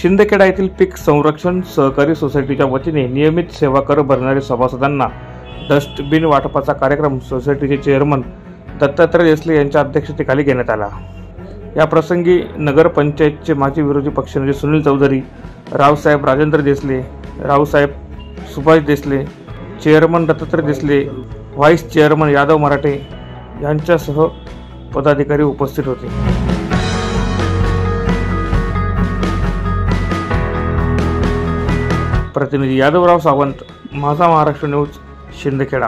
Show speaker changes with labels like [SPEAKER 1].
[SPEAKER 1] शिंदखेडा येथील पीक संरक्षण सहकारी सोसायटीच्या वतीने नियमित सेवा कर भरणारे सभासदांना डस्टबिन वाटपाचा कार्यक्रम सोसायटीचे चेअरमन दत्तात्रय देसले यांच्या अध्यक्षतेखाली घेण्यात आला। या प्रसंगी नगरपंचायतचे माजी विरोधी पक्षनेते Sunil Chaudhari, Raosaheb Rajendra Desale, Raosaheb Subhash Desale, chairman Dattatray Desale, vice chairman Yadav Marathe यांच्यासह पदाधिकारी उपस्थित होते। प्रतिनिधी यादवराव सावंत, माझा महाराष्ट्र न्यूज, शिंदखेडा।